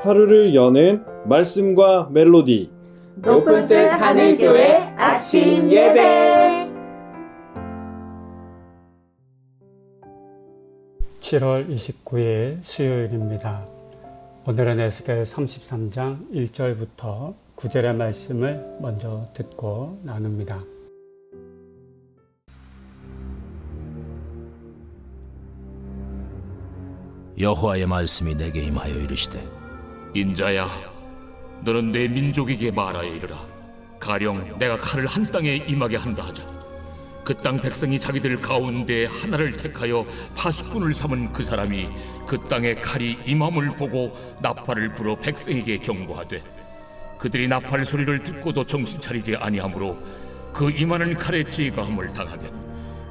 하루를 여는 말씀과 멜로디 높은 뜻 하늘교회 아침 예배. 7월 29일 수요일입니다. 오늘은 에스겔 33장 1절부터 9절의 말씀을 먼저 듣고 나눕니다. 여호와의 말씀이 내게 임하여 이르시되 인자야, 너는 내 민족에게 말하여 이르라. 가령 내가 칼을 한 땅에 임하게 한다 하자. 그 땅 백성이 자기들 가운데 하나를 택하여 파수꾼을 삼은 그 사람이 그 땅에 칼이 임함을 보고 나팔을 불어 백성에게 경고하되, 그들이 나팔 소리를 듣고도 정신 차리지 아니하므로 그 임하는 칼에 제거함을 당하면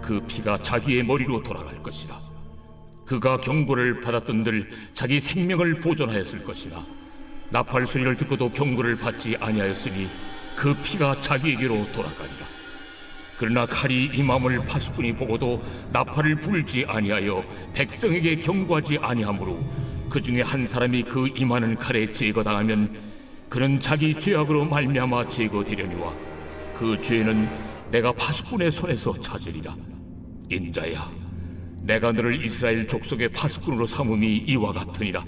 그 피가 자기의 머리로 돌아갈 것이라. 그가 경고를 받았던들 자기 생명을 보존하였을 것이나 나팔 소리를 듣고도 경고를 받지 아니하였으니 그 피가 자기에게로 돌아가리라. 그러나 칼이 임함을 파수꾼이 보고도 나팔을 불지 아니하여 백성에게 경고하지 아니하므로 그 중에 한 사람이 그 임하는 칼에 제거당하면 그는 자기 죄악으로 말미암아 제거되려니와 그 죄는 내가 파수꾼의 손에서 찾으리라. 인자야, 내가 너를 이스라엘 족속의 파수꾼으로 삼음이 이와 같으니라.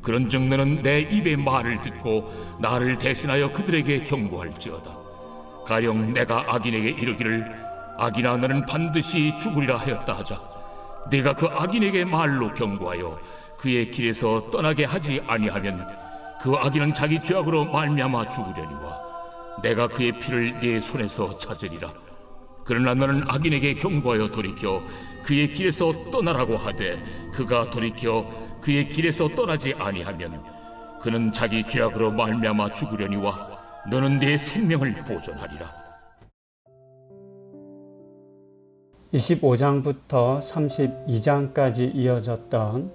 그런즉 너는 내 입의 말을 듣고 나를 대신하여 그들에게 경고할지어다. 가령 내가 악인에게 이르기를 악인아 너는 반드시 죽으리라 하였다 하자. 내가 그 악인에게 말로 경고하여 그의 길에서 떠나게 하지 아니하면 그 악인은 자기 죄악으로 말미암아 죽으려니와 내가 그의 피를 네 손에서 찾으리라. 그러나 너는 악인에게 경고하여 돌이켜 그의 길에서 떠나라고 하되 그가 돌이켜 그의 길에서 떠나지 아니하면 그는 자기 죄악으로 말미암아 죽으려니와 너는 네 생명을 보존하리라. 25장부터 32장까지 이어졌던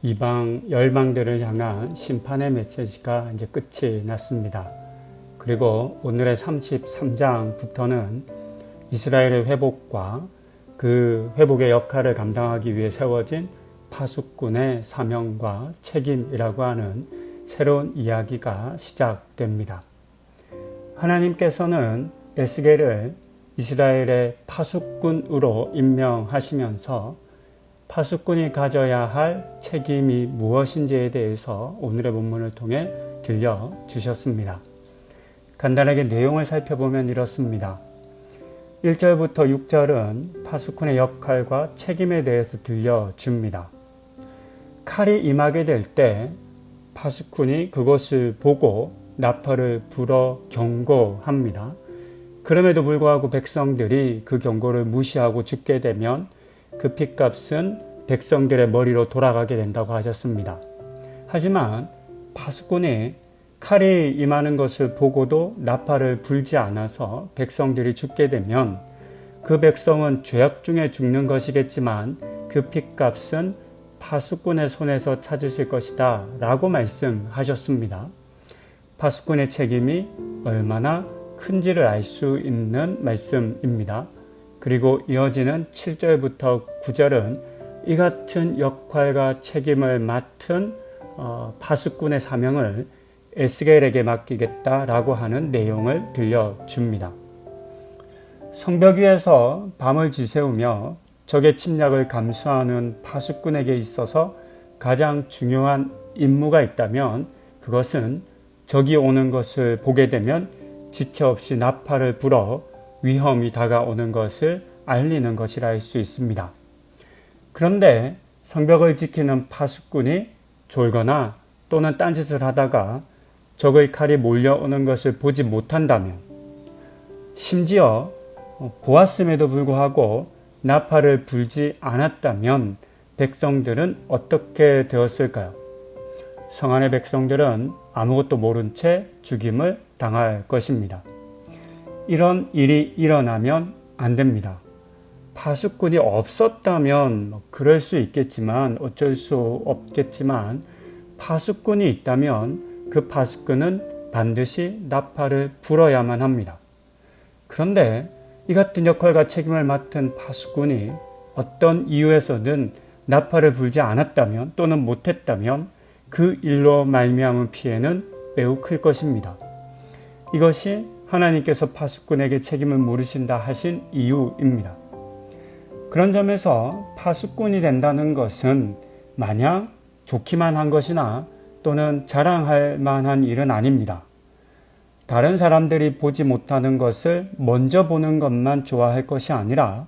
이방 열방들을 향한 심판의 메시지가 이제 끝이 났습니다. 그리고 오늘의 33장부터는 이스라엘의 회복과 그 회복의 역할을 감당하기 위해 세워진 파수꾼의 사명과 책임이라고 하는 새로운 이야기가 시작됩니다. 하나님께서는 에스겔을 이스라엘의 파수꾼으로 임명하시면서 파수꾼이 가져야 할 책임이 무엇인지에 대해서 오늘의 본문을 통해 들려주셨습니다. 간단하게 내용을 살펴보면 이렇습니다. 1절부터 6절은 파수꾼의 역할과 책임에 대해서 들려줍니다. 칼이 임하게 될 때 파수꾼이 그것을 보고 나팔을 불어 경고합니다. 그럼에도 불구하고 백성들이 그 경고를 무시하고 죽게 되면 그 핏값은 백성들의 머리로 돌아가게 된다고 하셨습니다. 하지만 파수꾼이 칼이 임하는 것을 보고도 나팔을 불지 않아서 백성들이 죽게 되면 그 백성은 죄악 중에 죽는 것이겠지만 그 핏값은 파수꾼의 손에서 찾으실 것이다 라고 말씀하셨습니다. 파수꾼의 책임이 얼마나 큰지를 알 수 있는 말씀입니다. 그리고 이어지는 7절부터 9절은 이 같은 역할과 책임을 맡은 파수꾼의 사명을 에스겔에게 맡기겠다라고 하는 내용을 들려줍니다. 성벽 위에서 밤을 지새우며 적의 침략을 감수하는 파수꾼에게 있어서 가장 중요한 임무가 있다면 그것은 적이 오는 것을 보게 되면 지체 없이 나팔을 불어 위험이 다가오는 것을 알리는 것이라 할 수 있습니다. 그런데 성벽을 지키는 파수꾼이 졸거나 또는 딴짓을 하다가 적의 칼이 몰려오는 것을 보지 못한다면, 심지어 보았음에도 불구하고 나팔을 불지 않았다면 백성들은 어떻게 되었을까요? 성 안의 백성들은 아무것도 모른 채 죽임을 당할 것입니다. 이런 일이 일어나면 안 됩니다. 파수꾼이 없었다면 그럴 수 있겠지만 어쩔 수 없겠지만 파수꾼이 있다면 그 파수꾼은 반드시 나팔을 불어야만 합니다. 그런데 이 같은 역할과 책임을 맡은 파수꾼이 어떤 이유에서든 나팔을 불지 않았다면 또는 못했다면 그 일로 말미암은 피해는 매우 클 것입니다. 이것이 하나님께서 파수꾼에게 책임을 물으신다 하신 이유입니다. 그런 점에서 파수꾼이 된다는 것은 마냥 좋기만 한 것이나 또는 자랑할 만한 일은 아닙니다. 다른 사람들이 보지 못하는 것을 먼저 보는 것만 좋아할 것이 아니라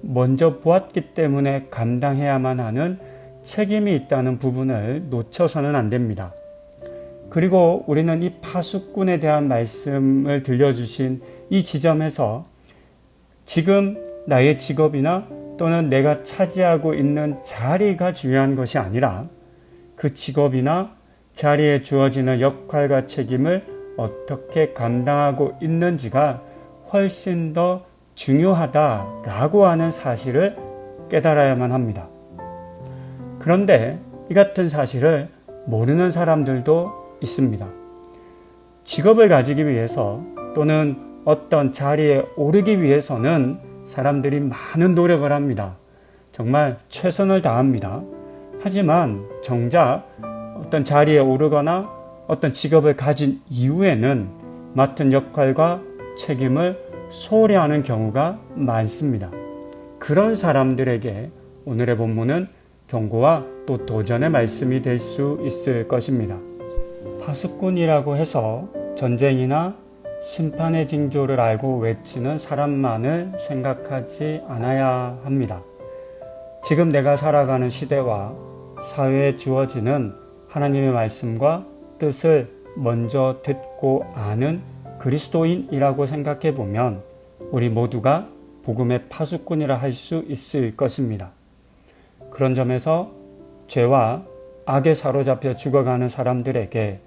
먼저 보았기 때문에 감당해야만 하는 책임이 있다는 부분을 놓쳐서는 안 됩니다. 그리고 우리는 이 파수꾼에 대한 말씀을 들려주신 이 지점에서 지금 나의 직업이나 또는 내가 차지하고 있는 자리가 중요한 것이 아니라 그 직업이나 자리에 주어지는 역할과 책임을 어떻게 감당하고 있는지가 훨씬 더 중요하다라고 하는 사실을 깨달아야만 합니다. 그런데 이 같은 사실을 모르는 사람들도 있습니다. 직업을 가지기 위해서 또는 어떤 자리에 오르기 위해서는 사람들이 많은 노력을 합니다. 정말 최선을 다합니다. 하지만 정작 어떤 자리에 오르거나 어떤 직업을 가진 이후에는 맡은 역할과 책임을 소홀히 하는 경우가 많습니다. 그런 사람들에게 오늘의 본문은 경고와 또 도전의 말씀이 될 수 있을 것입니다. 파수꾼이라고 해서 전쟁이나 심판의 징조를 알고 외치는 사람만을 생각하지 않아야 합니다. 지금 내가 살아가는 시대와 사회에 주어지는 하나님의 말씀과 뜻을 먼저 듣고 아는 그리스도인이라고 생각해 보면 우리 모두가 복음의 파수꾼이라 할 수 있을 것입니다. 그런 점에서 죄와 악에 사로잡혀 죽어가는 사람들에게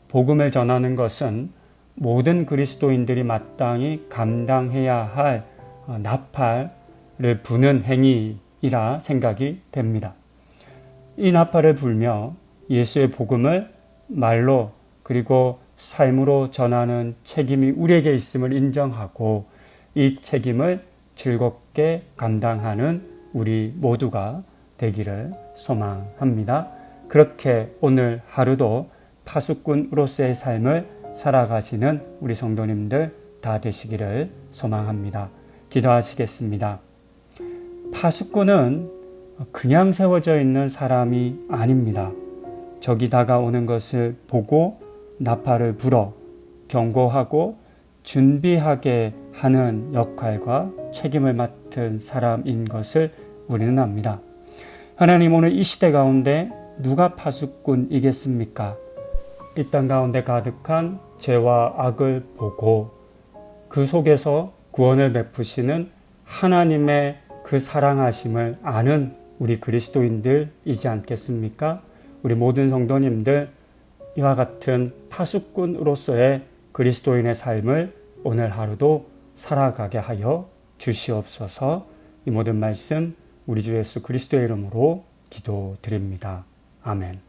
복음을 전하는 것은 모든 그리스도인들이 마땅히 감당해야 할 나팔을 부는 행위이라 생각이 됩니다. 이 나팔을 불며 예수의 복음을 말로 그리고 삶으로 전하는 책임이 우리에게 있음을 인정하고 이 책임을 즐겁게 감당하는 우리 모두가 되기를 소망합니다. 그렇게 오늘 하루도 파수꾼으로서의 삶을 살아가시는 우리 성도님들 다 되시기를 소망합니다. 기도하시겠습니다. 파수꾼은 그냥 세워져 있는 사람이 아닙니다. 적이 다가오는 것을 보고 나팔을 불어 경고하고 준비하게 하는 역할과 책임을 맡은 사람인 것을 우리는 압니다. 하나님, 오늘 이 시대 가운데 누가 파수꾼이겠습니까? 이 땅 가운데 가득한 죄와 악을 보고 그 속에서 구원을 베푸시는 하나님의 그 사랑하심을 아는 우리 그리스도인들이지 않겠습니까? 우리 모든 성도님들 이와 같은 파수꾼으로서의 그리스도인의 삶을 오늘 하루도 살아가게 하여 주시옵소서. 이 모든 말씀 우리 주 예수 그리스도의 이름으로 기도드립니다. 아멘.